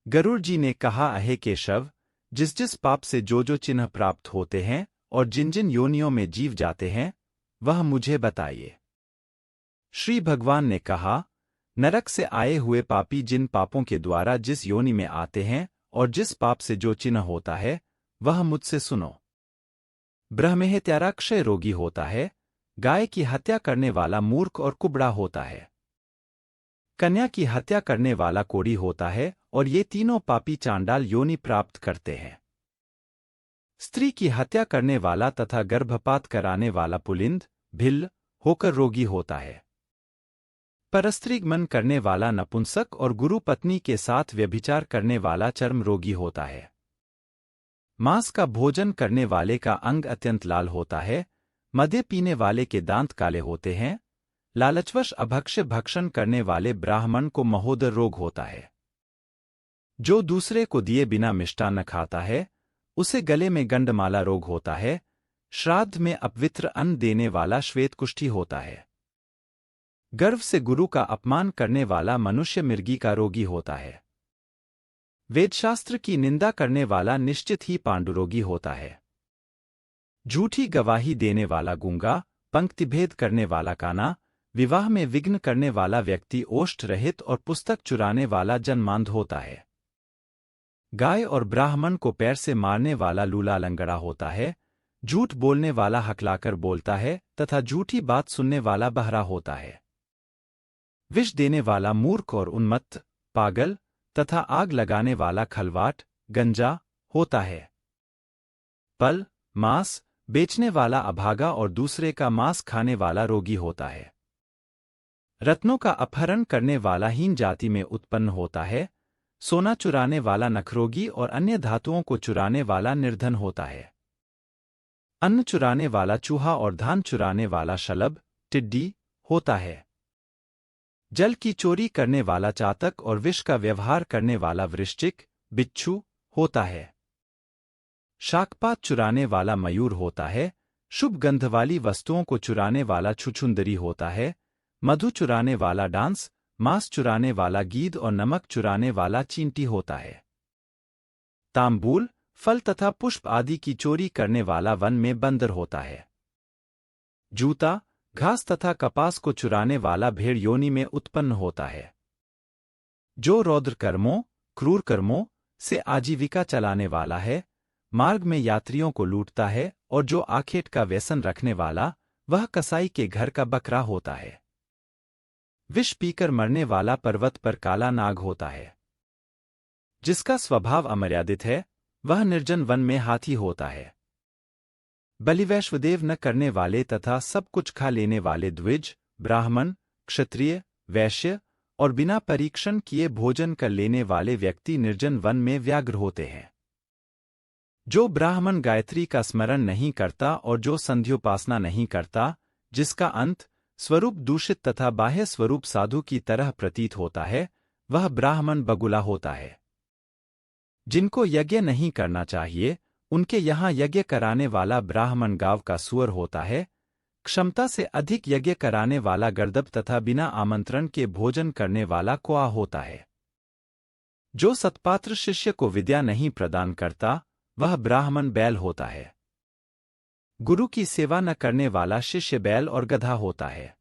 गरुड़ जी ने कहा, अहे केशव, जिस जिस पाप से जो जो चिन्ह प्राप्त होते हैं और जिन जिन योनियों में जीव जाते हैं, वह मुझे बताइए। श्री भगवान ने कहा, नरक से आए हुए पापी जिन पापों के द्वारा जिस योनि में आते हैं और जिस पाप से जो चिन्ह होता है, वह मुझसे सुनो। ब्रह्महत्यारा क्षय रोगी होता है, गाय की हत्या करने वाला मूर्ख और कुबड़ा होता है, कन्या की हत्या करने वाला कोढ़ी होता है, और ये तीनों पापी चांडाल योनि प्राप्त करते हैं। स्त्री की हत्या करने वाला तथा गर्भपात कराने वाला पुलिंद, भिल्ल होकर रोगी होता है। परस्त्रीगमन करने वाला नपुंसक और गुरु पत्नी के साथ व्यभिचार करने वाला चर्म रोगी होता है। मांस का भोजन करने वाले का अंग अत्यंत लाल होता है, मद्य पीने वाले के दांत काले होते हैं, लालचवश अभक्ष्य भक्षण करने वाले ब्राह्मण को महोदर रोग होता है। जो दूसरे को दिए बिना मिष्टान्न खाता है, उसे गले में गंडमाला रोग होता है। श्राद्ध में अपवित्र अन्न देने वाला श्वेत कुष्ठी होता है। गर्व से गुरु का अपमान करने वाला मनुष्य मृगी का रोगी होता है। वेदशास्त्र की निंदा करने वाला निश्चित ही पांडुरोगी होता है। झूठी गवाही देने वाला गूंगा, पंक्तिभेद करने वाला काना, विवाह में विघ्न करने वाला व्यक्ति ओष्ठ रहित और पुस्तक चुराने वाला जन्मांध होता है। गाय और ब्राह्मण को पैर से मारने वाला लूला लंगड़ा होता है। झूठ बोलने वाला हकलाकर बोलता है तथा झूठी बात सुनने वाला बहरा होता है। विष देने वाला मूर्ख और उन्मत्त, पागल तथा आग लगाने वाला खलवाट, गंजा होता है। पल, मांस बेचने वाला अभागा और दूसरे का मांस खाने वाला रोगी होता है। रत्नों का अपहरण करने वाला हीन जाति में उत्पन्न होता है। सोना चुराने वाला नखरोगी और अन्य धातुओं को चुराने वाला निर्धन होता है। अन्न चुराने वाला चूहा और धान चुराने वाला शलभ, टिड्डी होता है। जल की चोरी करने वाला चातक और विष का व्यवहार करने वाला वृश्चिक, बिच्छू होता है। शाकपात चुराने वाला मयूर होता है। शुभ गंध वाली वस्तुओं को चुराने वाला छुछुंदरी होता है। मधु चुराने वाला डांस, मांस चुराने वाला गीद और नमक चुराने वाला चींटी होता है। तांबूल, फल तथा पुष्प आदि की चोरी करने वाला वन में बंदर होता है। जूता, घास तथा कपास को चुराने वाला भेड़ योनि में उत्पन्न होता है। जो रौद्र कर्मों, क्रूर कर्मों से आजीविका चलाने वाला है, मार्ग में यात्रियों को लूटता है, और जो आखेट का व्यसन रखने वाला, वह कसाई के घर का बकरा होता है। विष पीकर मरने वाला पर्वत पर काला नाग होता है। जिसका स्वभाव अमर्यादित है, वह निर्जन वन में हाथी होता है। बलिवैश्वदेव न करने वाले तथा सब कुछ खा लेने वाले द्विज, ब्राह्मण, क्षत्रिय, वैश्य और बिना परीक्षण किए भोजन कर लेने वाले व्यक्ति निर्जन वन में व्याघ्र होते हैं। जो ब्राह्मण गायत्री का स्मरण नहीं करता और जो संध्योपासना नहीं करता, जिसका अंत स्वरूप दूषित तथा बाह्य स्वरूप साधु की तरह प्रतीत होता है, वह ब्राह्मण बगुला होता है। जिनको यज्ञ नहीं करना चाहिए, उनके यहाँ यज्ञ कराने वाला ब्राह्मण गांव का सुअर होता है। क्षमता से अधिक यज्ञ कराने वाला गर्दभ तथा बिना आमंत्रण के भोजन करने वाला क्वा होता है। जो सत्पात्र शिष्य को विद्या नहीं प्रदान करता, वह ब्राह्मण बैल होता है। गुरु की सेवा न करने वाला शिष्य बैल और गधा होता है।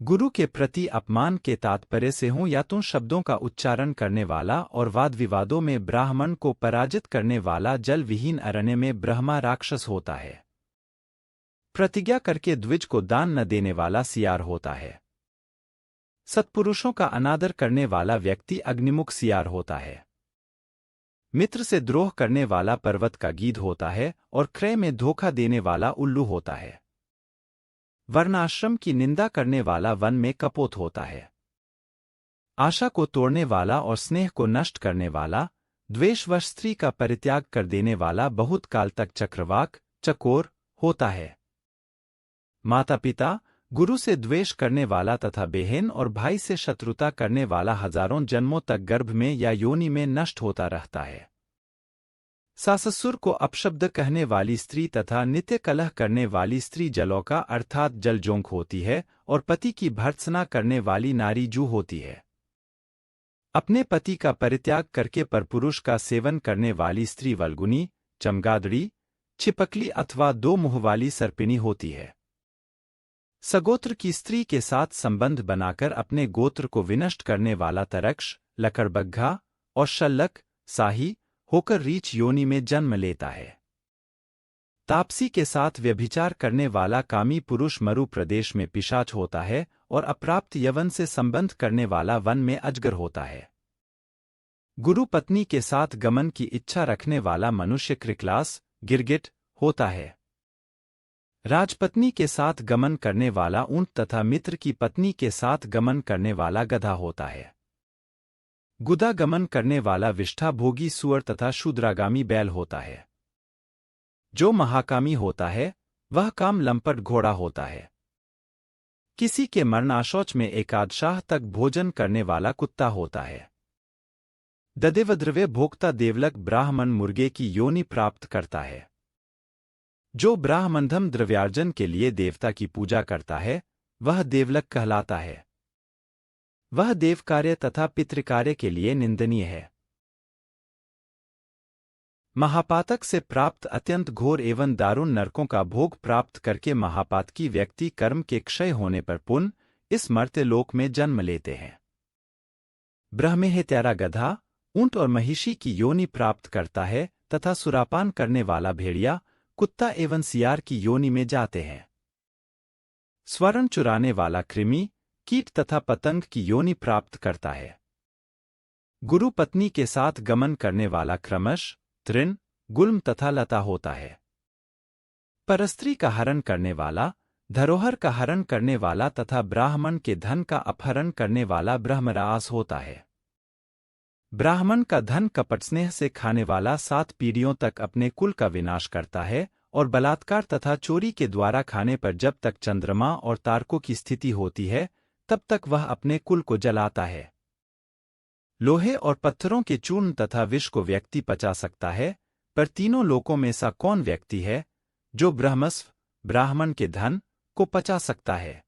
गुरु के प्रति अपमान के तात्पर्य से हूं या तुम शब्दों का उच्चारण करने वाला और वाद विवादों में ब्राह्मण को पराजित करने वाला जल विहीन अरण्य में ब्रह्मा राक्षस होता है। प्रतिज्ञा करके द्विज को दान न देने वाला सियार होता है। सत्पुरुषों का अनादर करने वाला व्यक्ति अग्निमुख सियार होता है। मित्र से द्रोह करने वाला पर्वत का गीध होता है और क्रय में धोखा देने वाला उल्लू होता है। वर्णाश्रम की निंदा करने वाला वन में कपोत होता है। आशा को तोड़ने वाला और स्नेह को नष्ट करने वाला, द्वेषवश स्त्री का परित्याग कर देने वाला बहुत काल तक चक्रवाक, चकोर होता है। माता पिता, गुरु से द्वेष करने वाला तथा बहन और भाई से शत्रुता करने वाला हजारों जन्मों तक गर्भ में या योनि में नष्ट होता रहता है। साससुर को अपशब्द कहने वाली स्त्री तथा नित्य कलह करने वाली स्त्री जलौका अर्थात जलजोंक होती है, और पति की भर्त्सना करने वाली नारी जू होती है। अपने पति का परित्याग करके परपुरुष का सेवन करने वाली स्त्री वल्गुनी, चमगादड़ी, छिपकली अथवा दो मुंह वाली सर्पिणी होती है। सगोत्र की स्त्री के साथ संबंध बनाकर अपने गोत्र को विनष्ट करने वाला तरक्ष, लकड़बग्घा और शल्लक, साही होकर रीछ योनि में जन्म लेता है। तापसी के साथ व्यभिचार करने वाला कामी पुरुष मरु प्रदेश में पिशाच होता है और अप्राप्त यवन से संबंध करने वाला वन में अजगर होता है। गुरु पत्नी के साथ गमन की इच्छा रखने वाला मनुष्य क्रिकलास, गिरगिट होता है। राजपत्नी के साथ गमन करने वाला ऊंट तथा मित्र की पत्नी के साथ गमन करने वाला गधा होता है। गुदा गमन करने वाला विष्ठा भोगी सुअर तथा शूद्रागामी बैल होता है। जो महाकामी होता है वह काम लंपट घोड़ा होता है। किसी के मरणाशौच में एकादशाह तक भोजन करने वाला कुत्ता होता है। ददेवद्रव्य भोक्ता देवलक ब्राह्मण मुर्गे की योनि प्राप्त करता है। जो ब्राह्मणधम द्रव्यार्जन के लिए देवता की पूजा करता है वह देवलक कहलाता है। वह देवकार्य तथा पितृकार्य के लिए निंदनीय है। महापातक से प्राप्त अत्यंत घोर एवं दारुण नरकों का भोग प्राप्त करके महापातकी व्यक्ति कर्म के क्षय होने पर पुनः इस मर्त्य लोक में जन्म लेते हैं। ब्रह्महत्यारा गधा, ऊंट और महिषी की योनि प्राप्त करता है तथा सुरापान करने वाला भेड़िया, कुत्ता एवं सियार की योनि में जाते हैं। स्वर्ण चुराने वाला कृमि, कीट तथा पतंग की योनि प्राप्त करता है। गुरु पत्नी के साथ गमन करने वाला क्रमश, तृण, गुल्म तथा लता होता है। परस्त्री का हरण करने वाला, धरोहर का हरण करने वाला तथा ब्राह्मण के धन का अपहरण करने वाला ब्रह्मरास होता है। ब्राह्मण का धन कपट स्नेह से खाने वाला 7 पीढ़ियों तक अपने कुल का विनाश करता है और बलात्कार तथा चोरी के द्वारा खाने पर जब तक चंद्रमा और तारकों की स्थिति होती है तब तक वह अपने कुल को जलाता है। लोहे और पत्थरों के चूर्ण तथा विष को व्यक्ति पचा सकता है, पर तीनों लोकों में सा कौन व्यक्ति है जो ब्रह्मस्व, ब्राह्मण के धन को पचा सकता है।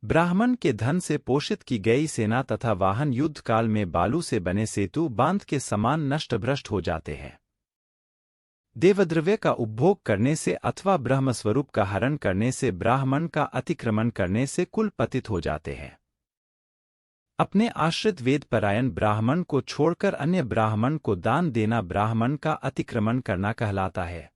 ब्राह्मण के धन से पोषित की गई सेना तथा वाहन युद्ध काल में बालू से बने सेतु बांध के समान नष्ट-भ्रष्ट हो जाते हैं। देवद्रव्य का उपभोग करने से अथवा ब्रह्मस्वरूप का हरण करने से ब्राह्मण का अतिक्रमण करने से कुल पतित हो जाते हैं। अपने आश्रित वेदपरायण ब्राह्मण को छोड़कर अन्य ब्राह्मण को दान देना ब्राह्मण का अतिक्रमण करना कहलाता है।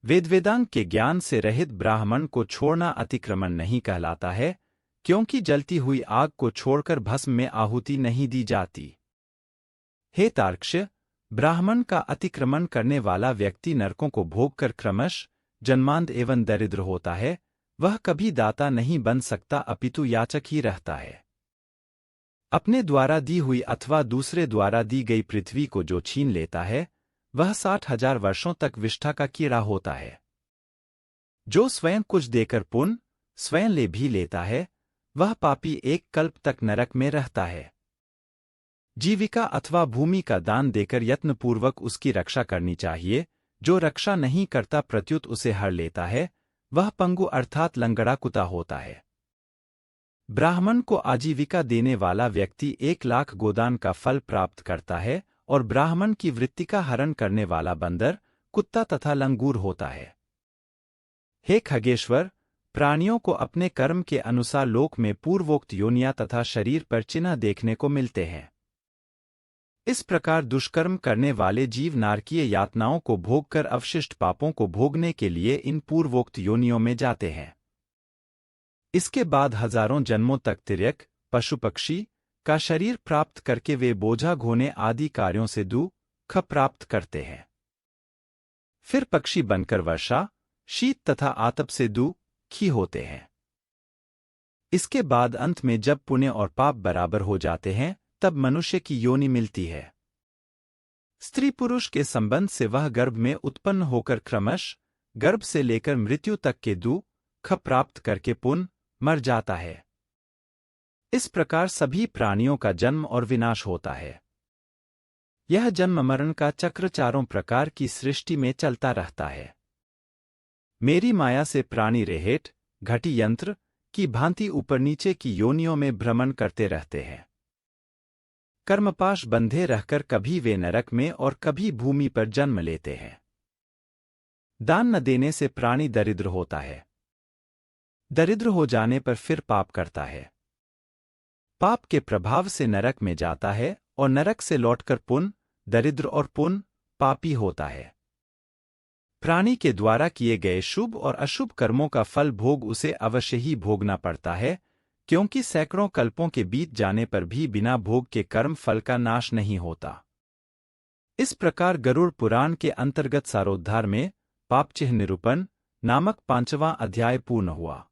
वेदांग के ज्ञान से रहित ब्राह्मण को छोड़ना अतिक्रमण नहीं कहलाता है, क्योंकि जलती हुई आग को छोड़कर भस्म में आहुति नहीं दी जाती। हे तार्क्ष्य, ब्राह्मण का अतिक्रमण करने वाला व्यक्ति नरकों को भोग कर क्रमश जन्मांध एवं दरिद्र होता है। वह कभी दाता नहीं बन सकता अपितु याचक ही रहता है। अपने द्वारा दी हुई अथवा दूसरे द्वारा दी गई पृथ्वी को जो छीन लेता है वह 60,000 वर्षों तक विष्ठा का कीड़ा होता है। जो स्वयं कुछ देकर पुण्य स्वयं ले भी लेता है वह पापी एक कल्प तक नरक में रहता है। जीविका अथवा भूमि का दान देकर यत्नपूर्वक उसकी रक्षा करनी चाहिए। जो रक्षा नहीं करता प्रत्युत उसे हर लेता है वह पंगु अर्थात लंगड़ा कुत्ता होता है। ब्राह्मण को आजीविका देने वाला व्यक्ति 1 लाख गोदान का फल प्राप्त करता है और ब्राह्मण की वृत्ति का हरण करने वाला बंदर, कुत्ता तथा लंगूर होता है। हे खगेश्वर, प्राणियों को अपने कर्म के अनुसार लोक में पूर्वोक्त योनियां तथा शरीर पर चिन्ह देखने को मिलते हैं। इस प्रकार दुष्कर्म करने वाले जीव नारकीय यातनाओं को भोग कर अवशिष्ट पापों को भोगने के लिए इन पूर्वोक्त योनियों में जाते हैं। इसके बाद हजारों जन्मों तक तिर्यक, पशु पक्षी का शरीर प्राप्त करके वे बोझा ढोने आदि कार्यों से दुख प्राप्त करते हैं। फिर पक्षी बनकर वर्षा, शीत तथा आतप से दुखी होते हैं। इसके बाद अंत में जब पुण्य और पाप बराबर हो जाते हैं तब मनुष्य की योनि मिलती है। स्त्री पुरुष के संबंध से वह गर्भ में उत्पन्न होकर क्रमश गर्भ से लेकर मृत्यु तक के दुख प्राप्त करके पुनः मर जाता है। इस प्रकार सभी प्राणियों का जन्म और विनाश होता है। यह जन्म मरण का चक्र चारों प्रकार की सृष्टि में चलता रहता है। मेरी माया से प्राणी रेहेट, घटी यंत्र की भांति ऊपर नीचे की योनियों में भ्रमण करते रहते हैं। कर्मपाश बंधे रहकर कभी वे नरक में और कभी भूमि पर जन्म लेते हैं। दान न देने से प्राणी दरिद्र होता है। दरिद्र हो जाने पर फिर पाप करता है। पाप के प्रभाव से नरक में जाता है और नरक से लौटकर पुण्य, दरिद्र और पुण्य, पापी होता है। प्राणी के द्वारा किए गए शुभ और अशुभ कर्मों का फल भोग उसे अवश्य ही भोगना पड़ता है, क्योंकि सैकड़ों कल्पों के बीत जाने पर भी बिना भोग के कर्म फल का नाश नहीं होता। इस प्रकार गरुड़ पुराण के अंतर्गत सारोद्धार में पापचिह्न निरूपण नामक 5वां अध्याय पूर्ण हुआ।